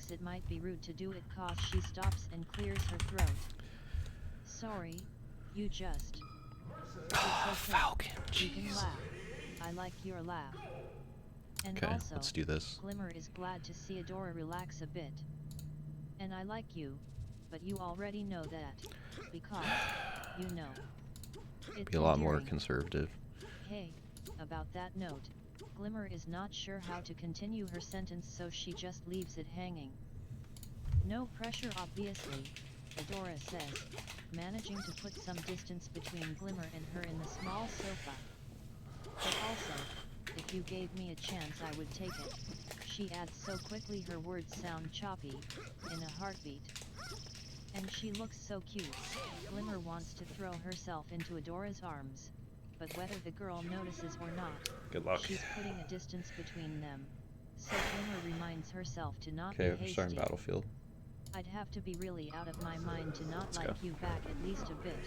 thinks it might be rude to do it cause she stops and clears her throat. Sorry, you just... It's okay. Falcon, You can jeez. laugh. I like your laugh. And Okay, also, let's do this. Glimmer is glad to see Adora relax a bit. And I like you, but you already know that, because, you know. It's Be a lot more endearing. conservative. Hey, about that note, Glimmer is not sure how to continue her sentence, so she just leaves it hanging. No pressure obviously, Adora says, managing to put some distance between Glimmer and her in the small sofa. But also, if you gave me a chance I would take it, she adds so quickly her words sound choppy, in a heartbeat. And she looks so cute. Glimmer wants to throw herself into Adora's arms, but whether the girl notices or not, Good luck. she's putting a distance between them, so Glimmer reminds herself to not be Okay, we're hasty. starting Battlefield. I'd have to be really out of my mind to not like you back at least a bit,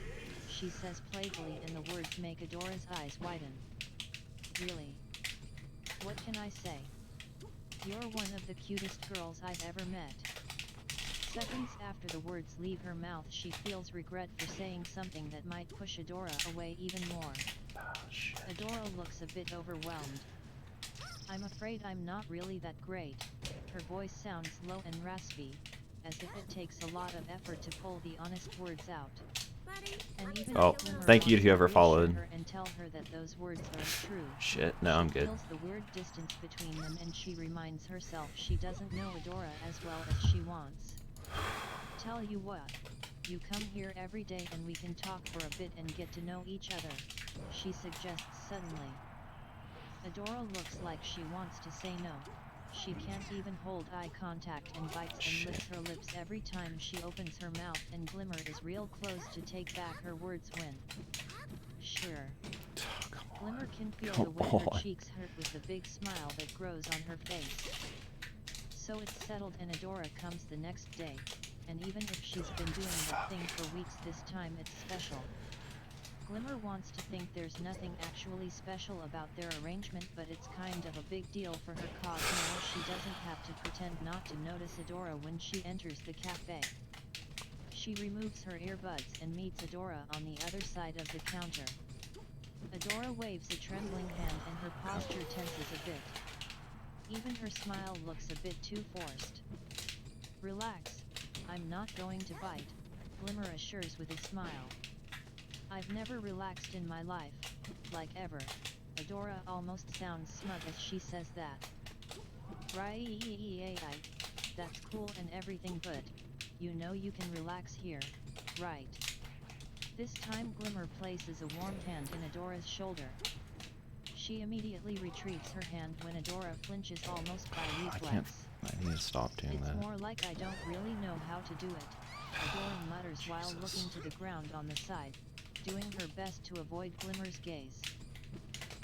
she says playfully, and the words make Adora's eyes widen. Really? What can I say? You're one of the cutest girls I've ever met. Seconds after the words leave her mouth, she feels regret for saying something that might push Adora away even more. Oh, shit. Adora looks a bit overwhelmed. I'm afraid I'm not really that great. Her voice sounds low and raspy, as if it takes a lot of effort to pull the honest words out. And even Oh, thank you to whoever followed. her and tell her that those words are true. Shit, no, I'm She good. feels the weird distance between them, and she reminds herself she doesn't know Adora as well as she wants. Tell you what, you come here every day and we can talk for a bit and get to know each other, she suggests suddenly. Adora looks like she wants to say no. She can't even hold eye contact and bites and licks her lips every time she opens her mouth, and Glimmer is real close to take back her words when... Sure. Glimmer can feel the way her cheeks hurt with the big smile that grows on her face. So it's settled, and Adora comes the next day, and even if she's been doing that thing for weeks, this time it's special. Glimmer wants to think there's nothing actually special about their arrangement, but it's kind of a big deal for her cause now she doesn't have to pretend not to notice Adora when she enters the cafe. She removes her earbuds and meets Adora on the other side of the counter. Adora waves a trembling hand and her posture tenses a bit. Even her smile looks a bit too forced. Relax, I'm not going to bite, Glimmer assures with a smile. I've never relaxed in my life, like ever. Adora almost sounds smug as she says that. Right, that's cool and everything, but you know you can relax here, right? This time Glimmer places a warm hand in Adora's shoulder. She immediately retreats her hand when Adora flinches almost by reflex. I need to stop doing that. It's more like I don't really know how to do it, Adora mutters while looking to the ground on the side, doing her best to avoid Glimmer's gaze.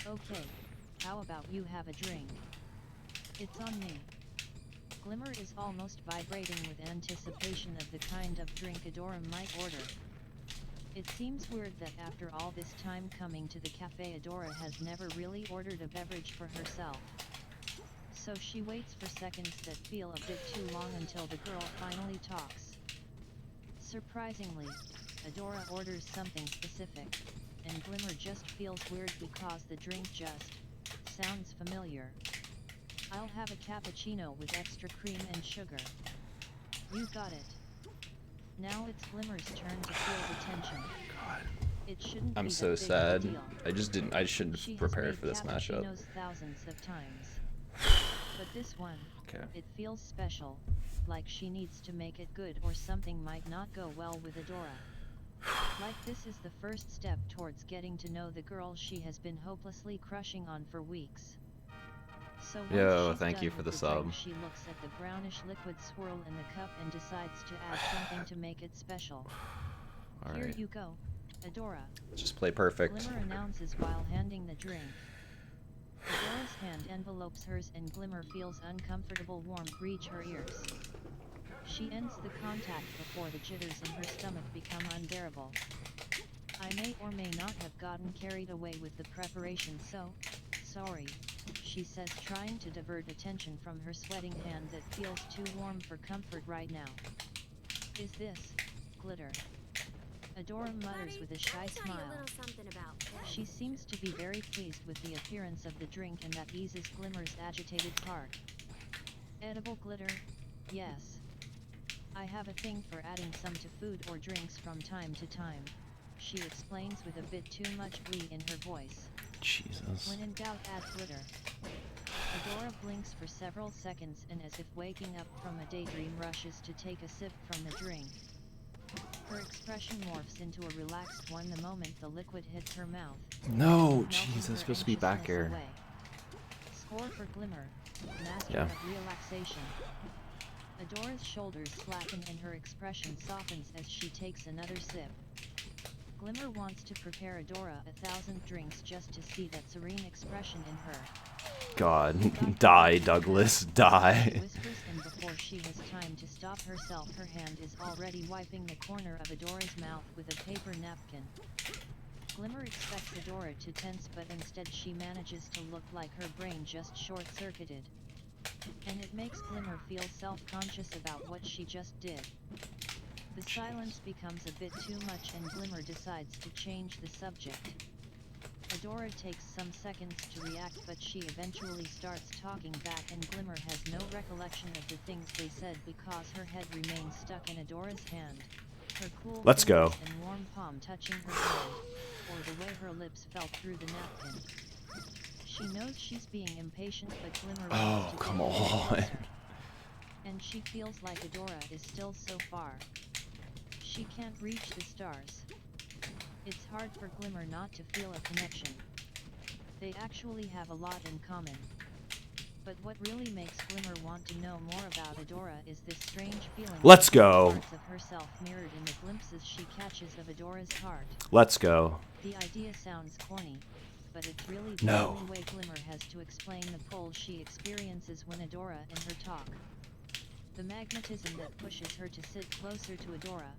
Okay, how about you have a drink? It's on me. Glimmer is almost vibrating with anticipation of the kind of drink Adora might order. It seems weird that after all this time coming to the cafe, Adora has never really ordered a beverage for herself. So she waits for seconds that feel a bit too long until the girl finally talks. Surprisingly, Adora orders something specific, and Glimmer just feels weird because the drink just sounds familiar. I'll have a cappuccino with extra cream and sugar. You got it. Now it's Glimmer's turn to feel the tension. God. It shouldn't I'm be so that big sad. of a deal. I shouldn't have prepared for this matchup. She has made cappuccinos thousands of times. But this one, Okay. it feels special, like she needs to make it good or something might not go well with Adora. Like this is the first step towards getting to know the girl she has been hopelessly crushing on for weeks. So once Thank she's you done for with the drink, sub. she looks at the brownish liquid swirl in the cup and decides to add something to make it special. Here Alright. you go, Adora. Just play perfect. Glimmer announces while handing the drink. Adora's hand envelopes hers and Glimmer feels uncomfortable warmth reach her ears. She ends the contact before the jitters in her stomach become unbearable. I may or may not have gotten carried away with the preparation, so sorry, she says, trying to divert attention from her sweating hand that feels too warm for comfort right now. Is this glitter? Adora mutters with a shy smile. She seems to be very pleased with the appearance of the drink, and that eases Glimmer's agitated part. Edible glitter? Yes. I have a thing for adding some to food or drinks from time to time, she explains with a bit too much glee in her voice. Jesus. When in doubt, add glitter. Adora blinks for several seconds and, as if waking up from a daydream, rushes to take a sip from the drink. Her expression morphs into a relaxed one the moment the liquid hits her mouth. No, jeez, I'm supposed to be back here. Away. Score for Glimmer, master Yeah. of relaxation. Adora's shoulders slacken and her expression softens as she takes another sip. Glimmer wants to prepare Adora 1,000 drinks just to see that serene expression in her. God, die, Douglas, die. She whispers, and before she has time to stop herself, her hand is already wiping the corner of Adora's mouth with a paper napkin. Glimmer expects Adora to tense, but instead she manages to look like her brain just short-circuited. And it makes Glimmer feel self-conscious about what she just did. The silence becomes a bit too much and Glimmer decides to change the subject. Adora takes some seconds to react, but she eventually starts talking back, and Glimmer has no recollection of the things they said because her head remains stuck in Adora's hand. Her cool Let's go. fingers and warm palm touching her hand, or the way her lips felt through the napkin. She knows she's being impatient, but Glimmer wants to come get on. closer. And she feels like Adora is still so far. She can't reach the stars. It's hard for Glimmer not to feel a connection. They actually have a lot in common. But what really makes Glimmer want to know more about Adora is this strange feeling. Let's go. Parts of herself mirrored in the glimpses she catches of Adora's heart. Let's go. The idea sounds corny, but it's really the No. only way Glimmer has to explain the pull she experiences when Adora and her talk. The magnetism that pushes her to sit closer to Adora,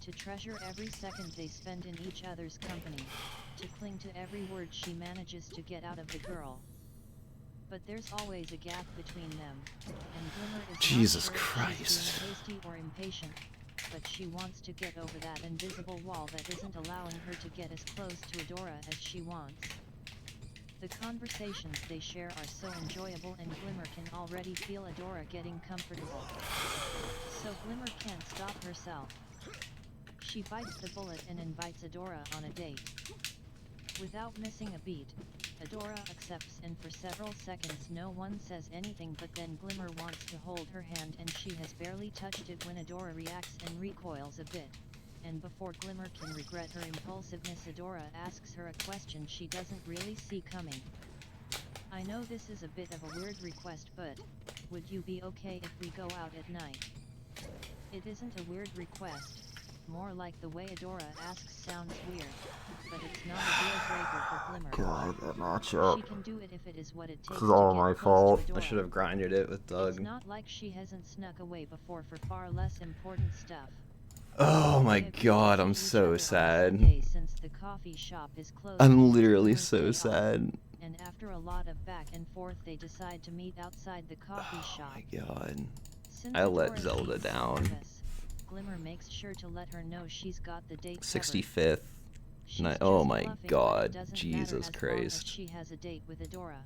to treasure every second they spend in each other's company, to cling to every word she manages to get out of the girl. But there's always a gap between them, and Glimmer is Jesus not sure if she's Christ. being hasty or impatient, but she wants to get over that invisible wall that isn't allowing her to get as close to Adora as she wants. The conversations they share are so enjoyable, and Glimmer can already feel Adora getting comfortable. So Glimmer can't stop herself. She bites the bullet and invites Adora on a date. Without missing a beat, Adora accepts, and for several seconds no one says anything, but then Glimmer wants to hold her hand and she has barely touched it when Adora reacts and recoils a bit. And before Glimmer can regret her impulsiveness, Adora asks her a question she doesn't really see coming. I know this is a bit of a weird request, but would you be okay if we go out at night? It isn't a weird request. More like the way Adora asks sounds weird, but it's not a deal breaker for Glimmer. God, that matchup. She can do it if it is what it takes. This is all to get my close fault. to I Adora. should have grinded it with Doug. It's not like she hasn't snuck away before for far less important stuff. Oh my They have God, been I'm each so other on sad. Sunday since the coffee shop is closed I'm and literally it's so Thursday off. sad. And after a lot of back and forth, they decide to meet outside the coffee shop. Oh my God. Since I let Adora Zelda seems down. nervous, Glimmer makes sure to let her know she's got the date covered. 65th. She's Oh just my bluffing, but it God. doesn't Jesus matter as long as Christ. she has a date with Adora.